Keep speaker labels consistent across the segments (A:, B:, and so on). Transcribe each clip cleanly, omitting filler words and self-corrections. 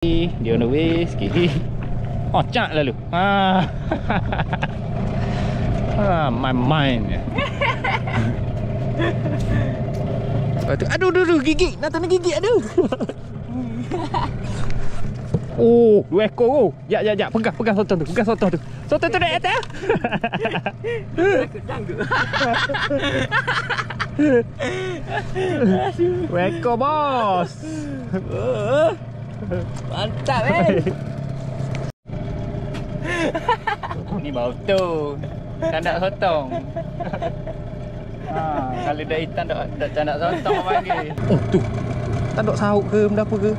A: Dia on the way sikit. Oh, cak lalu. My mind. Aduh, gigit. Nak gigit, aduh. Oh, 2 ekor tu. Ya. Pegang sotong tu. Sotong tu naik atas. Dua ekor, bos.
B: Mantap,
A: Ni bau tu. Tandak sotong. Kalau dah hitam tak tandak sotong apa panggil. Oh, tu. Tandak sauk ke benda apa ke?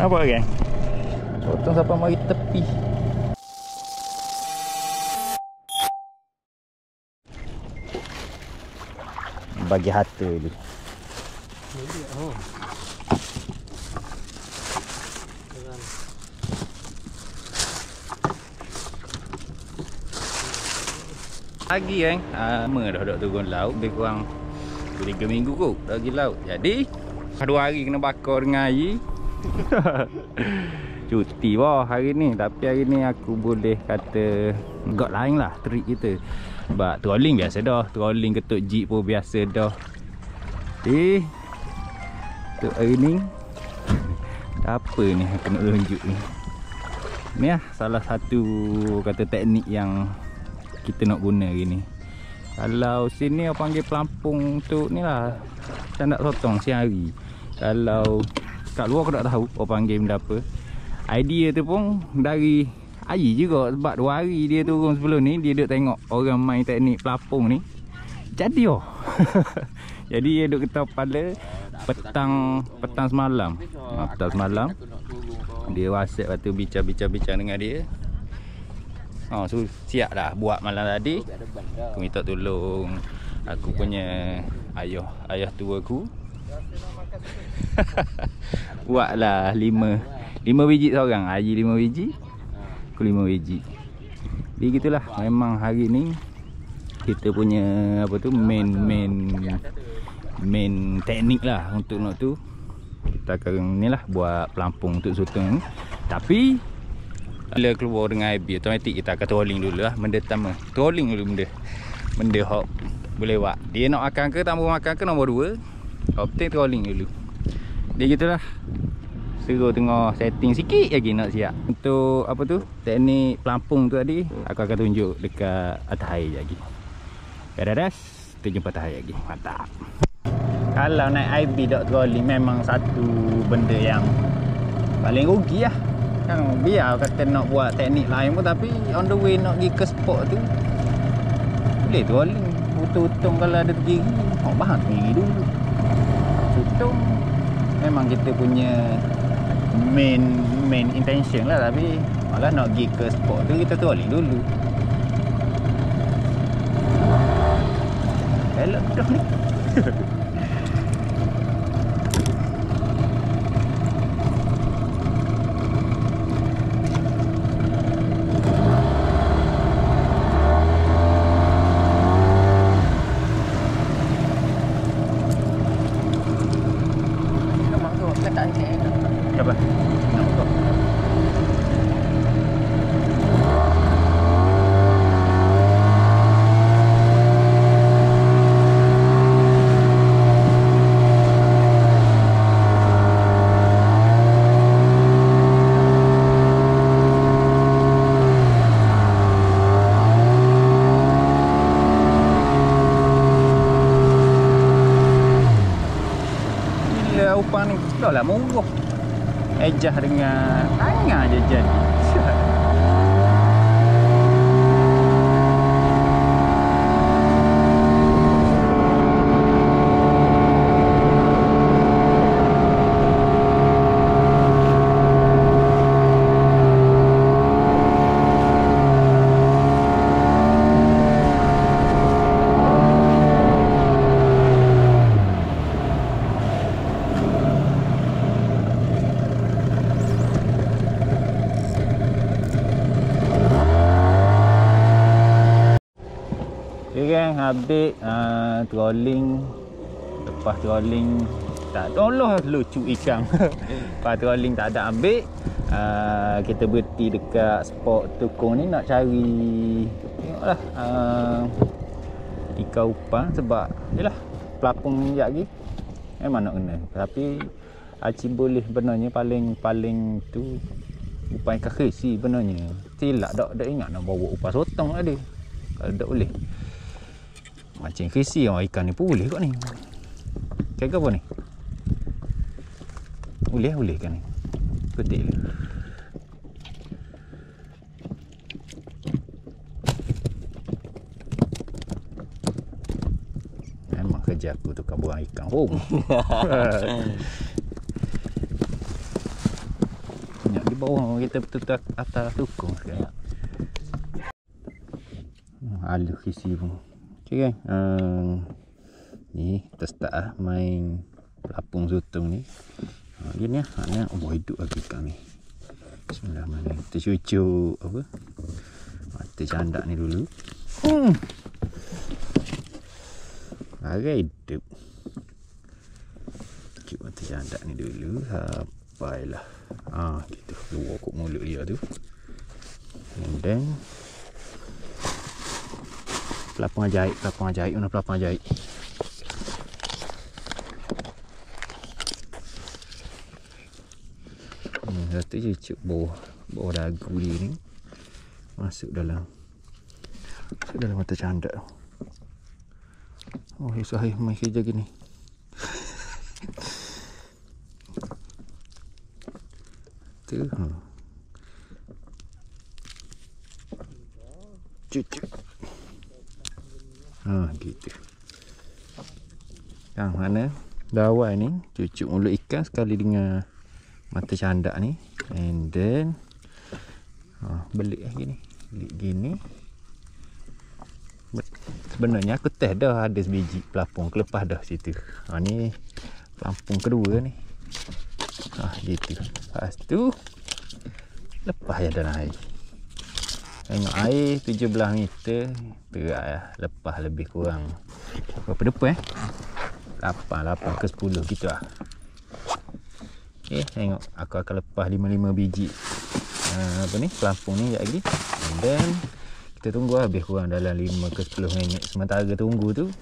A: Apa kan? Sotong sampai mari tepi. Bagi harta dulu. Pagi kan, lama dah duduk turun laut. Lebih kurang 3 minggu kot dah pergi laut. Jadi 2 hari kena bakar dengan air. Cuti wah hari ni. Tapi hari ni aku boleh kata got lain lah trik kita. Sebab trolling biasa dah. Trolling ketuk jeep pun biasa dah. Untuk hari ni apa ni aku nak tunjuk ni. Ni lah salah satu kata teknik yang kita nak guna hari ni. Kalau sini orang panggil pelampung untuk ni lah tandak sotong siang hari. Kalau kat luar aku tak tahu orang panggil benda apa. Idea tu pun dari air juga. Sebab 2 hari dia turun sebelum ni, dia duduk tengok orang main teknik pelapung ni. Jadi jadi dia duduk ketuk kepala petang semalam. Petang semalam dia WhatsApp, lepas tu bincang dengan dia. So siap dah buat malam tadi. Aku minta tolong aku punya ayah tua aku. Buatlah 5 biji seorang. Air 5 biji, aku 5 biji. Jadi gitulah. Memang hari ni kita punya apa tu main teknik lah untuk nak tu. Kita akan ni lah buat pelampung untuk sotong. Tapi bila keluar dengan IB automatik kita akan trolling dulu lah. Benda pertama trolling dulu benda hop boleh buat. Dia nak makan ke tak mau makan ke nombor 2. Opting trolling dulu. Dia gitulah. Seru tengah setting sikit lagi nak siap. Untuk apa tu teknik pelampung tu tadi aku akan tunjuk dekat atas air lagi. Dadah, kita jumpa atas air lagi. Mantap. Kalau naik IB dok trolling memang satu benda yang paling rugi lah. Kan biar kata nak buat teknik lain pun, tapi on the way nak pergi ke spot tu boleh trolling. Untung kalau ada tergiri, bahan tergiri dulu. Untung memang kita punya main intention lah. Tapi malah nak pergi ke spot tu kita trolling dulu. Elok dah ni. Siapa? Gila upang ni. Dah lah murah. Ejah dengan tangan je jadi. Okay kan, habis trolling lepas trolling tak Allah lucu ikan. Lepas trolling tak ada ambil, kita berhenti dekat spot tukung ni nak cari tengoklah ikan upang sebab yalah pelapung sekejap lagi memang nak kena. Tapi Acik boleh benarnya paling tu upang ikan khasi benarnya. Silap dak ingat nak bawa upang sotong ada. Kalau tak boleh macam khasi ikan ni pun boleh kot ni. Kaya apa ni? Boleh kan ni. Petik dia. Memang kerja aku tukar buang ikan. Banyak di bawah kita betul atas tukung sekarang. Alu khisi pun. Okay kan. Ni kita start lah main pelapung sotong ni. Gini lah. Hidup lagi ikan ni. Bismillahirrahmanirrahim. Kita cucuk apa? Mata candak ni dulu. Lari hidup. Cucuk mata candak ni dulu. Sampailah. Gitu. Keluar kot mulut dia tu. And then pelapung ajaib. Mana pelapung ajaib? Satu cucuk bawah dagu dia ni masuk dalam mata candak. Susah main kerja gini. Tu cucuk. Gitu. Yang mana dawai ni cucuk mulut ikan sekali dengan mata candak ni. And then belik gini. Sebenarnya aku test dah ada sebiji pelapung kelepas dah situ. Ni pelampung kedua ni. Gitu. Lepas tu lepas je dalam air. Tengok air 17 meter. Terak lah. Lepas lebih kurang berapa depan 8 ke 10 gitu lah. Okay, tengok aku akan lepas 5 biji pelampung ni sekejap lagi. And then kita tunggu habis kurang dalam 5 ke 10 minit. Sementara tunggu tu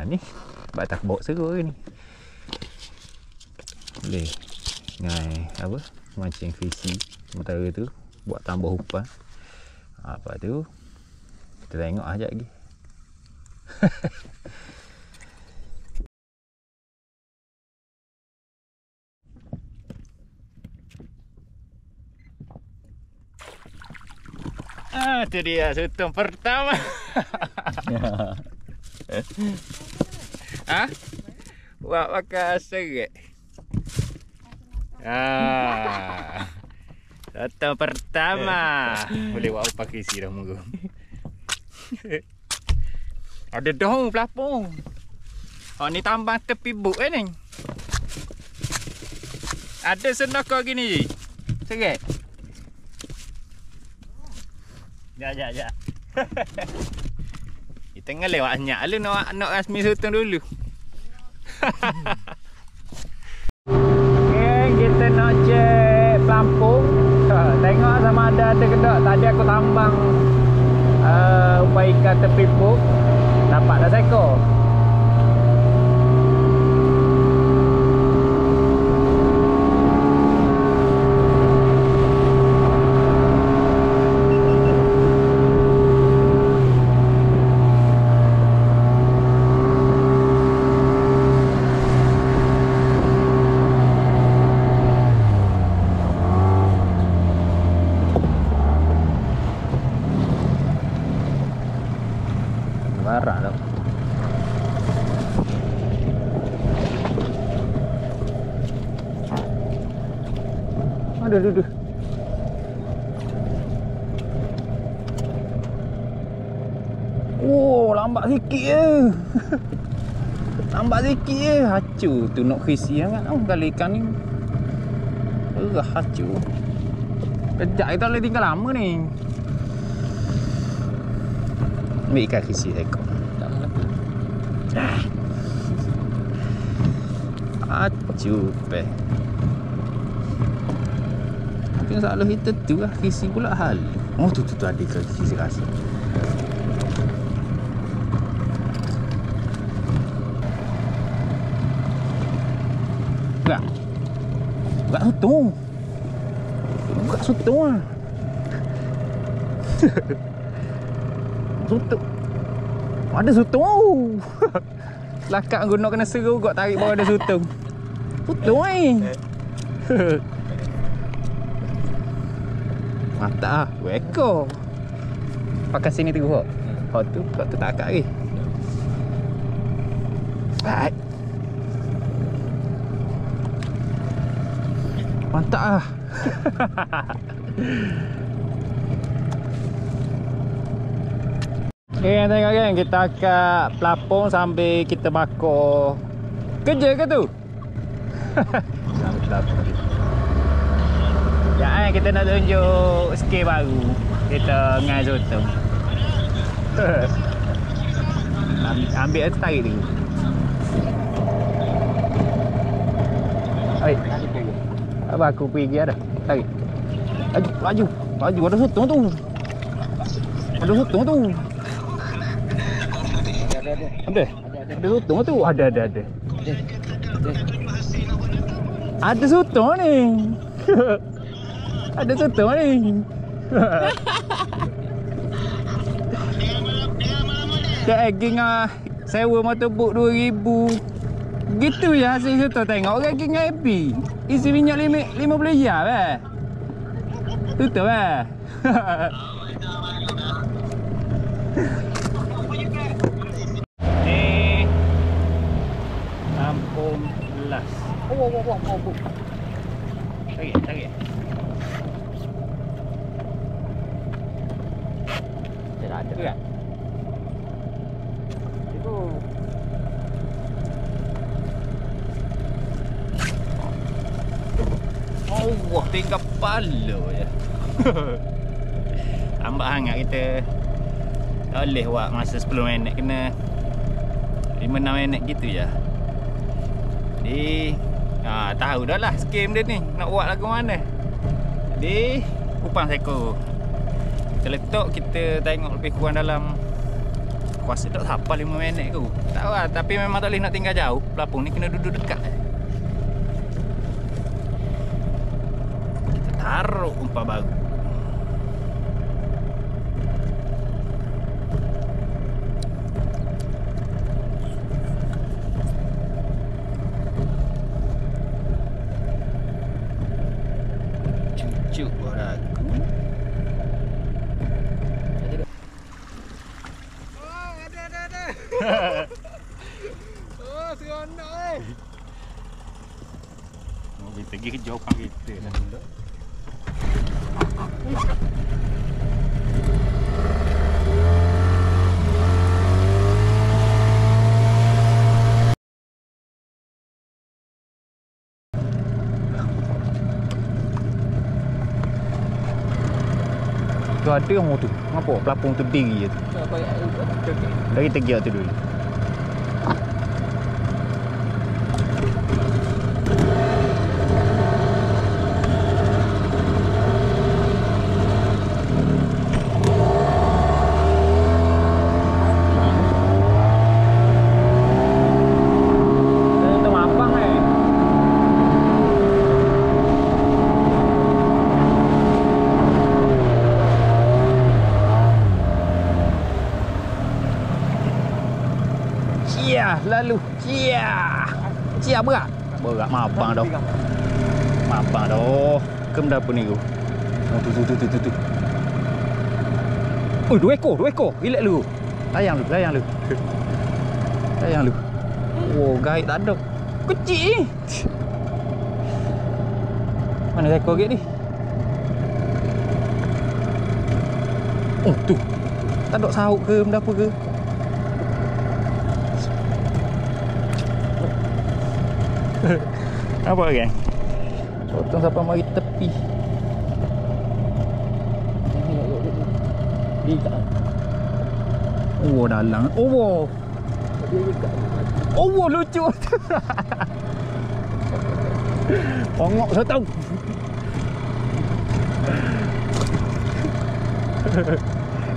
A: ni batak bawa seru ke ni. Boleh ngai apa macam fisi. Sementara tu buat tambah upah. Lepas tu kita tengok sekejap lagi. Tu dia sotong pertama. Buat pakai seret. Sotong pertama. Boleh buat apa kisi dah munggu. Ada daun pelapung. Ni tambang tepi buk ni. Ada senaka gini. Seret. Ya. Kita tengah lewat banyak lu nak rasmi sotong dulu. Okay, kita nak cek pelampung. Tengok sama ada ke tak. Tadi aku tambang umpan ikan tepi buk. Dapat dah seekor. Parah tau. Aduh. Lambat sikit je. Hacu tu nak khisi sangat tau. Kali ikan ni hacu. Kejap kita boleh tinggal lama ni. Ambil ikan khisi ekor. Acuh pe. Tengok salah kita tu lah. Kisi pula hal. Oh tu ada ke kisi rasa. Buka. Buka sotong. Buka sotong lah. Sotong. Ada sotong. Lakak guna kena seru kau tarik bawah ada sotong. Sotong mantap lah. 2 ekor. Pakai sini tu kau. Kau tu tak akak lagi. Baik. Mantap lah. Okay, tengok kan, kita akak pelapung sambil kita bakar. Kerja ke tu? Sambil pelapung. Ya, kita nak tunjuk skill baru. Kita ngai sotong. Ambil tu tarik dulu. Oi. Apa aku pergi ada? Tarik. Laju. Ada sotong tu. Ada sotong tu. Ada sotong tu. Ada. Ada sotong ni. Ada sotong ni. Daging sewa motorbike 2,000. Gitu je hasil sotong. Tengok orang daging happy. Isi minyak 50 jam tutup Ni Lampung Las. Oh. Tarik. Tak ada kan? Itu. Oh, tinggal pala je. Lambat hangat kita. Tak boleh buat masa 10 minit, kena 5-6 minit gitu je. Jadi tahu dah lah skim dia ni nak buat lagu mana. Jadi kupang seko. Kita letak, kita tengok lebih kurang dalam kuasa tak sampai 5 minit ke. Tak tahu lah, tapi memang tak boleh nak tinggal jauh. Pelapung ni kena duduk dekat. Kita taruh umpan baru. Cucuk boraku.
B: Oh, ada. Oh, seronok
A: Oh, kita pergi ke jauh pang kita dah dulu. Tu ada orang tu. Kenapa? Pelapung tu diri je tu. Dari tegiak tu dulu. Lalu Cia berat mabang dah. Kem dah apa ni tu. Oh tu. Oh 2 ekor. Relax lu. Layang lu. Oh gaib tak ada. Kecil. Mana ekor gate ni? Oh tu. Tak ada sahut ke benda apa ke? Apa kan? Potong sampai mari tepi. Oh dalang. Oh lucu. Pongok sotong.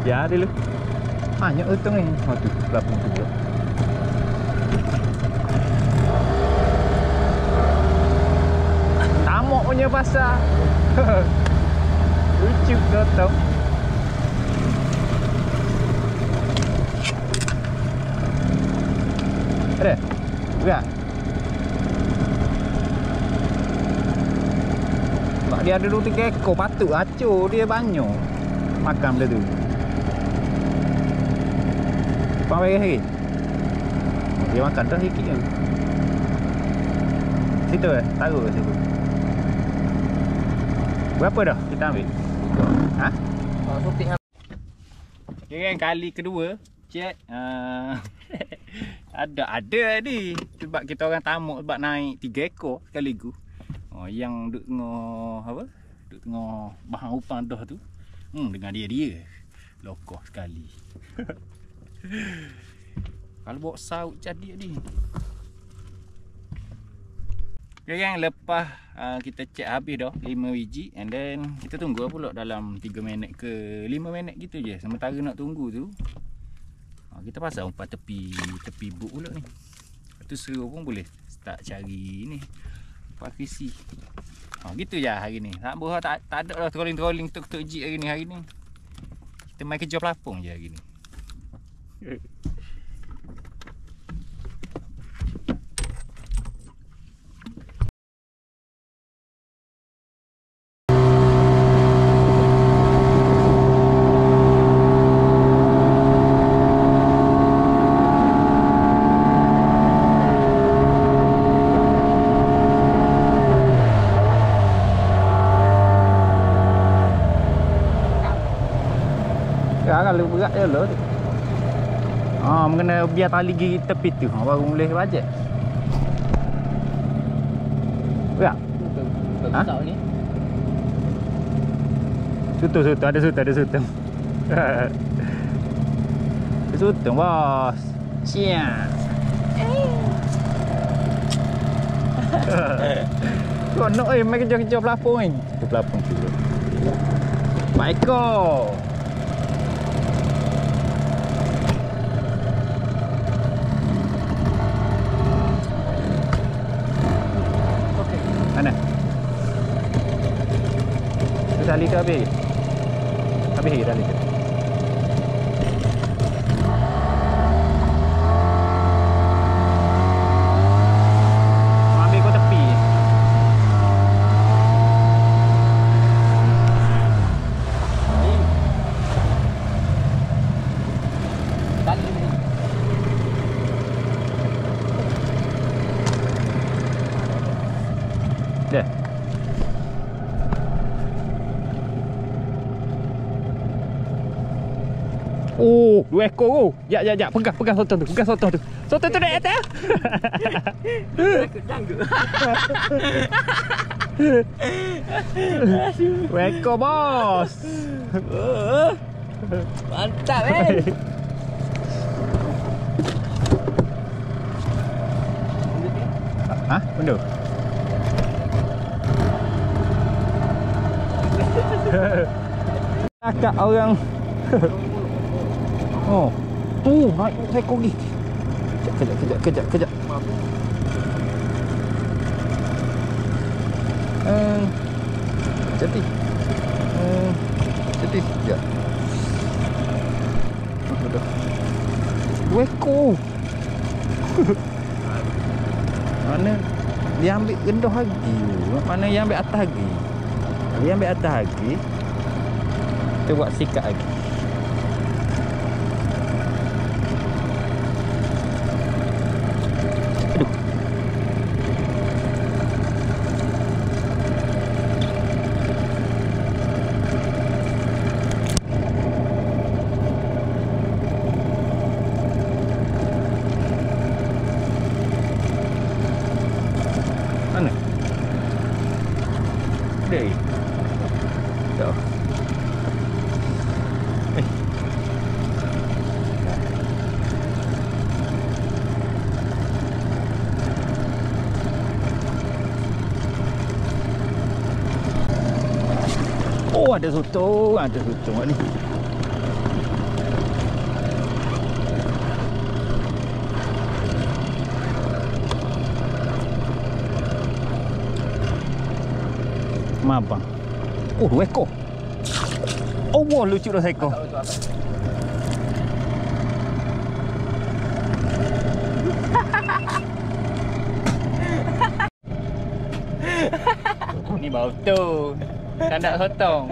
A: Ya dulu. Banyak sotong ni. Oh tu, pelapung tu pula. Tamok punya pasar. Lucu sotong. Ada? Enggak? Sebab dia ada 2-3 ekor patut acur dia banyak. Makan benda tu. Pang bagi lagi. Dia makan dah sikit je. Situ taruh kat situ. Berapa dah kita ambil? Ha? Okay, kan kali kedua cek ada ni. Sebab kita orang tamuk sebab naik 3 ekor sekaligus. Oh, yang duk tengah apa? Duk tengah bahan upang dah tu. Dengan dia lokoh sekali. Kalau bawa saut jadi ni. Okay, yang lepas kita cek habis dah 5 biji, and then kita tunggu pula dalam 3 minit ke 5 minit gitu je. Sementara nak tunggu tu kita pasang umpan tepi buk pula ni. Lepas tu seru pun boleh start cari ni umpan krisi. Gitu je hari ni. Tak ada dah trolling tuk-tuk jig hari ni. Kita main kerja pelapung je hari ni. Kalau berat je lah tu. Kena biar tali gigi tepi tu baru boleh bajet. Berat? Besar ni. Sutong, ada sutong. Ada sutong bos. Siap. Konok main kerja-kerja pelapung ni. Pelapung tu. Baiklah. Mana? Tu tali tu habis. Habis lagi tali tu. Ambil kau tepi. Tali ni. Dah. Oh, 2 ekor. Ya. Pegang sotong tu. Sotong tu naik atas.
C: Janggut.
A: 2 ekor bos.
C: Mantap
A: Ha? Benda? Akak orang. Naik ekor lagi. Kejap. Jadi. Sekejap. 2 ekor. Mana dia ambil rendah lagi. Mana yang ambil atas lagi. Dia ambil atas lagi. Kita buat sikat lagi. Aduh. Mana? Deh. Dah. Oh, ada sotong ni. Mabang. Oh, 2 ekor. Oh, wah, lucu dah seekor. Ni bau tu. Candak sotong.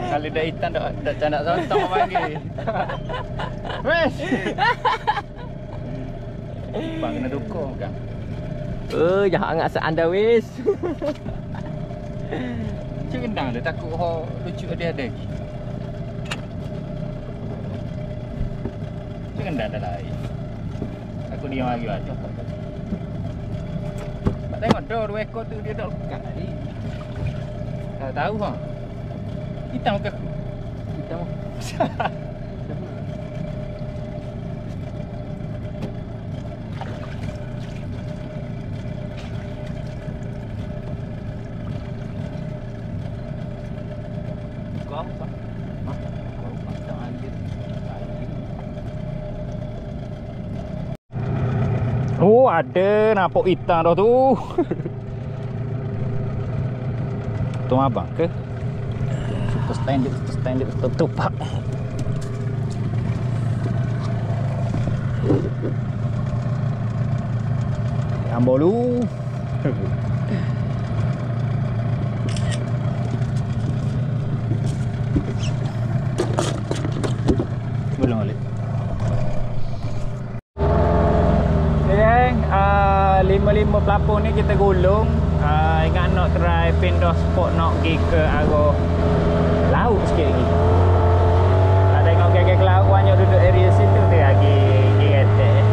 A: Kalau dah hitam dah candak sotong panggil. Wes. Bang kena dukung kan.
C: Jangan angkat seanda wis.
A: Cik gendang dia takut lucu dia ada lagi. Cik gendang dah lain. Aku diam lagi lah. Tak tengok dah 2 ekor tu dia dah lekat tadi. Tak tahu ha. Hitam ke?
C: Hitam.
A: Oh, ada nampak hitam dah tu. Tu abang ke? Super standard tutup. Ambil lu. Belum balik. 55 pelapon ni kita gulung. Ingat nak try pindah spot nak pergi ke arah laut sikit lagi. Kalau tengok geng-geng laut banyak duduk area situ tu lagi retek.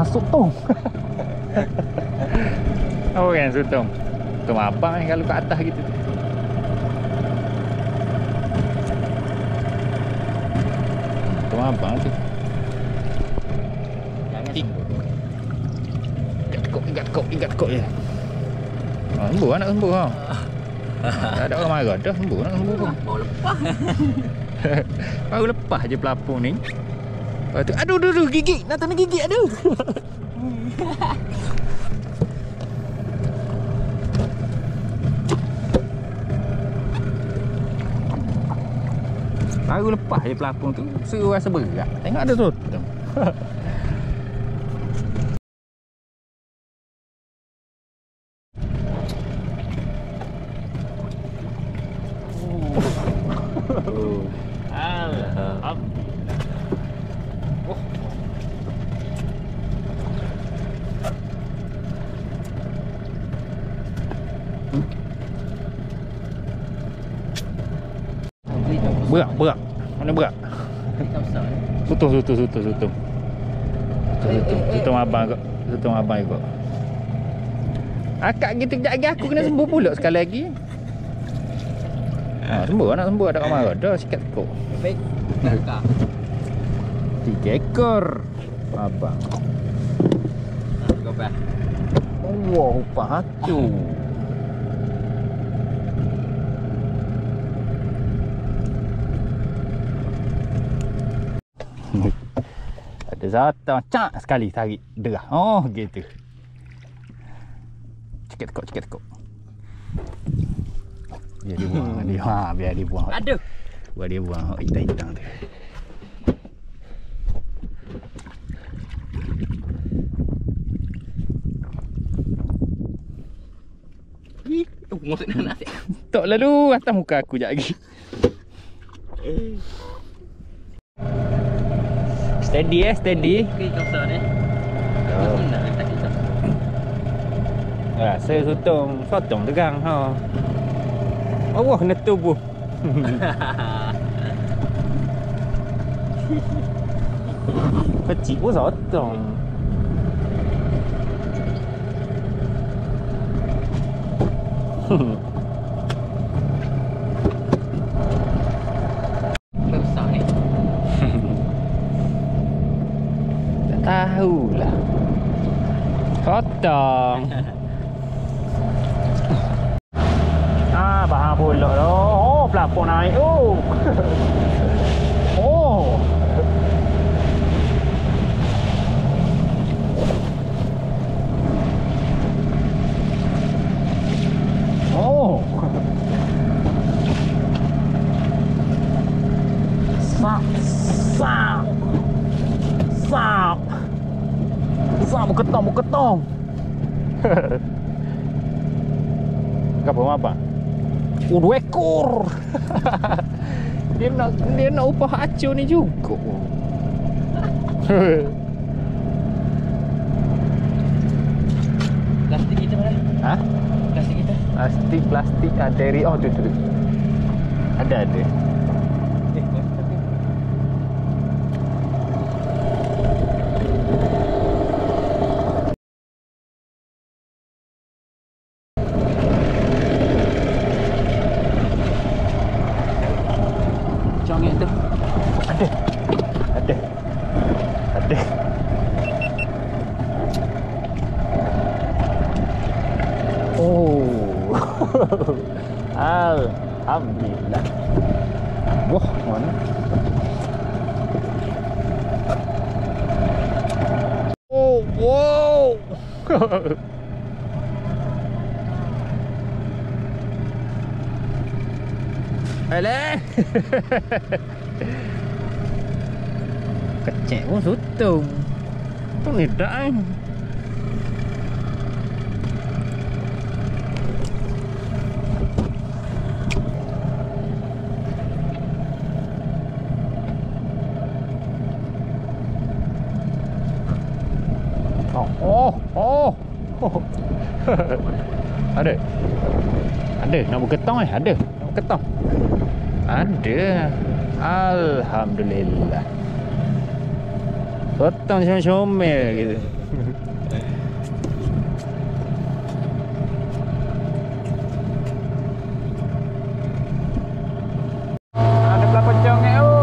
A: Sotong. Oh kan sotong. Tu abang ni kalau kat atas gitu. Tu abang tu.
C: Jangan
A: Ikat kok je. Sembuh nak sembuh ha. Tak ada orang marah dah sembuh nak sembuh pun.
C: Baru lepas.
A: Baru lepas je pelapon ni. Lepas tu, aduh, gigit. Nak gigit, aduh. Baru lepas je pelapon tu, suruh rasa berat. Tengok ada sotong. Berak. Mana berak? Sotong abang kok. Sotong abang kok. Akak gitu kejap lagi aku kena sembuh pula sekali lagi. Sembuh nak sembuh ada orang marah dah sikat kok.
C: Baik. Kakak.
A: 3 ekor abang.
C: Go back.
A: Wow, patu. Ada sotong cak sekali tarik derah. Oh gitu. Ciket kok. Biar dia buang biar dia buang.
C: Aduh.
A: Buat dia buang hitam-hitam tu.
C: Ngosok nak.
A: Tak lalu atas muka aku jap lagi. Steady.
C: Okey, kosong ni. Nak letak kita.
A: Rasa sotong tegang ha. Allah kena tubuh. Kecil pun sotong.
C: Besar ni.
A: Tak tahulah. Potong. Bahan pulak tu. Oh, pelapon naik tu. Oh. Oh. Sap. Sap. Sap. Sap berketong. Apa? Oh, 2 ekor. dia nak upah acur ni juga.
C: Plastik kita mana?
A: Ha?
C: Plastik kita.
A: Plastik dari tu. Ada.
C: Congek tu.
A: Ada. Oh. Alhamdulillah. Wah, mana? Oh, wow. Alah. Kecek pun sutung. Tu ni dah. Oh. Ada nak berketong ada. Nak berketong. Ada. Alhamdulillah. Potong comel gitu. Ada berapa congek oh.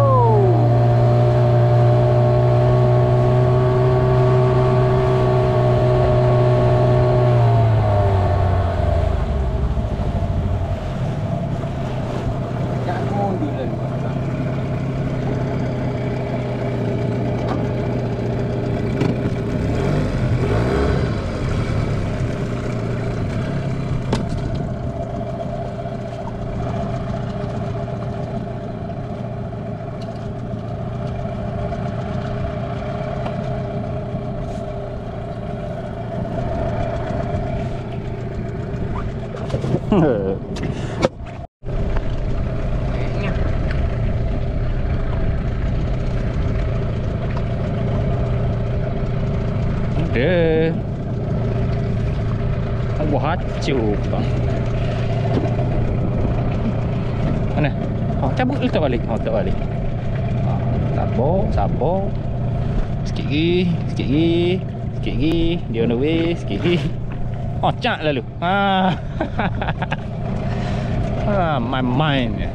A: Ada. Buah hancur bang. Mana? Oh, cabut letak balik. Letak balik. Sabar. Sikit lagi. Dia on the way. Sikit lagi. Oh, cak lalu. My mind.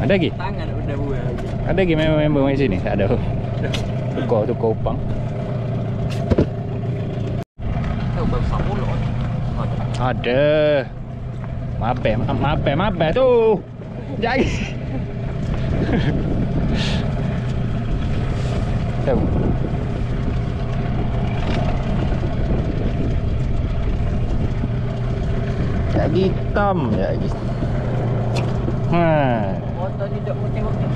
A: Ada lagi?
C: Tangan udah buat lagi.
A: Ada lagi member main sini? Tak ada. Tukar upang.
C: Tahu besar pula.
A: Ada. Mabe tu. Jadi. Tahu. Lagi hitam lagi.
C: Motor ni dok tengok ni.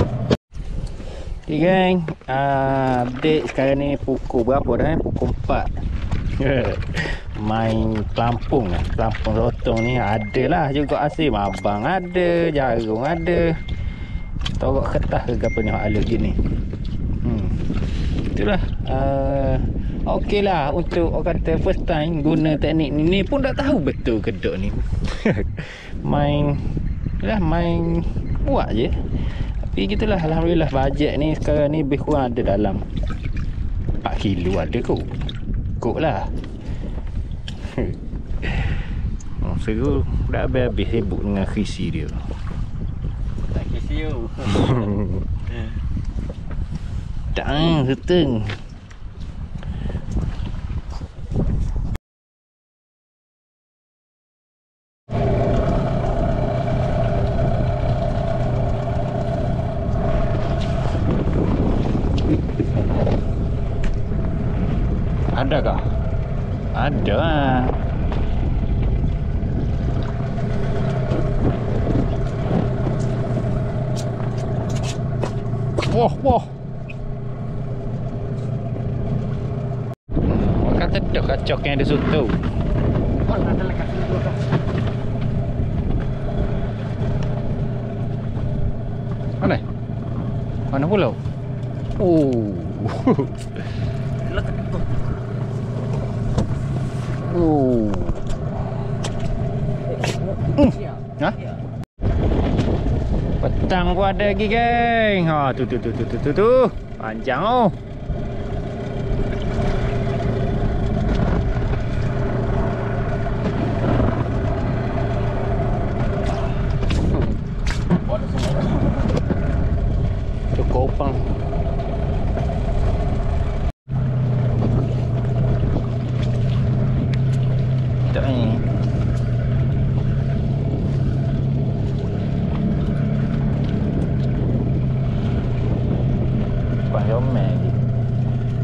A: Okay gang, update sekarang ni pukul berapa dah Pukul 4. Main pelampung rotong ni ada lah juga asim. Abang ada, jagung ada. Torok kertas ke apa ni halus gini. Itulah. Okey lah untuk orang kata first time guna teknik ni pun tak tahu betul kedok ni. main buat je. Tapi gitulah, alhamdulillah bajet ni sekarang ni lebih kurang ada dalam 4 kilo ada kot lah. Seru dah habis-habis sibuk dengan khisi dia.
C: Tak kisi you.
A: Tak, seteng. Adakah? Ada. Wah. Kata dah kacok yang ada soto.
C: Mana ada lekat situ dah.
A: Mana pula? Oh.
C: Lekat situ.
A: Oh. Ha? Petang pun ada lagi, geng. Ha, tu. Panjang oh. Tu kopang. Tak ni.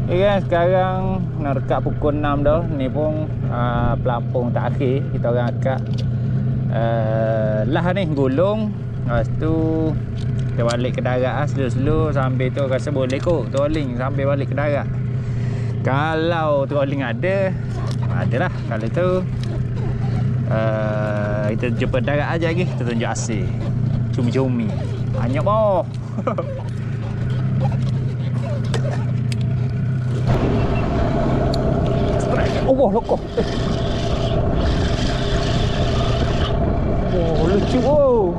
A: Okay guys, sekarang nak rekat pukul 6 dah. Ni pun pelampung tak akhir. Kita orang akak lah ni gulung. Lepas tu kita balik ke darat slow-slow. Sambil tu rasa boleh kot trolling sambil balik ke darat. Kalau trolling adalah. Kalau tu kita jumpa darat aja lagi. Kita tunjuk asyik cumi-cumi banyak boh. Oh, lokok. Oh, lucu oh.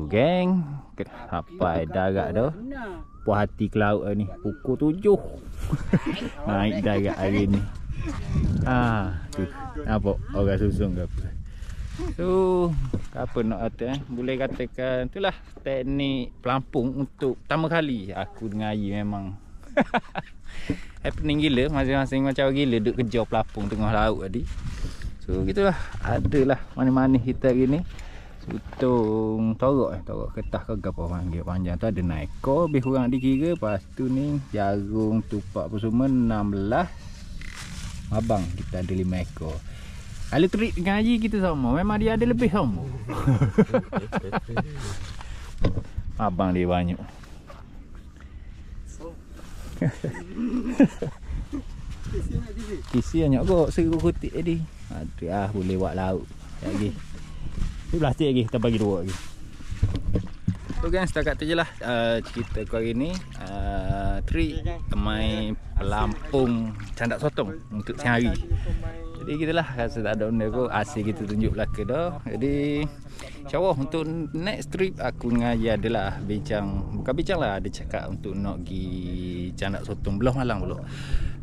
A: Geng, sampai darat dah. Puas hati ke laut ni. Pukul 7. Naik darat hari ni. Tu. Nampak orang susung ke apa. So, apa nak kata boleh katakan itulah teknik pelampung untuk pertama kali aku dengan Ayi memang happening gila. Masing-masing macam gila duk kejar pelampung tengah laut tadi. So, gitulah. Adalah manis-manis kita hari ni. Utung torok ketah ke apa panggil panjang tu ada 6 ekor lebih kurang dikira. Lepas tu ni jagung tupak apa semua 16. Abang kita ada 5 ekor. Kalau trip dengan Haji kita sama. Memang dia ada lebih sama. Abang dia banyak. Kisi banyak kot. Seru kutik tadi. Aduh boleh buat laut lagi. Ni plastik lagi, kita bagi 2 lagi. So guys, setakat tu je lah cerita aku hari ni. Trik main pelampung candak sotong untuk siang hari. Jadi gitulah, rasa tak ada benda kot. Asyik kita tunjuk belakang dah. Jadi insyaAllah untuk next trip aku dengan Haji adalah bukan bincang lah, ada cakap untuk nak pergi candak sotong Belah Malang pula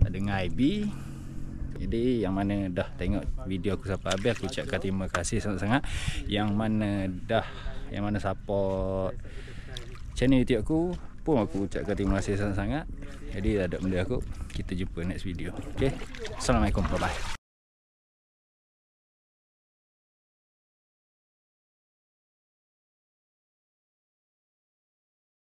A: dengan IB. Jadi yang mana dah tengok video aku sampai habis, aku ucapkan terima kasih sangat-sangat. Yang mana support channel YouTube aku pun aku ucapkan terima kasih sangat-sangat. Jadi tak ada benda aku. Kita jumpa next video. Okay, Assalamualaikum, bye bye.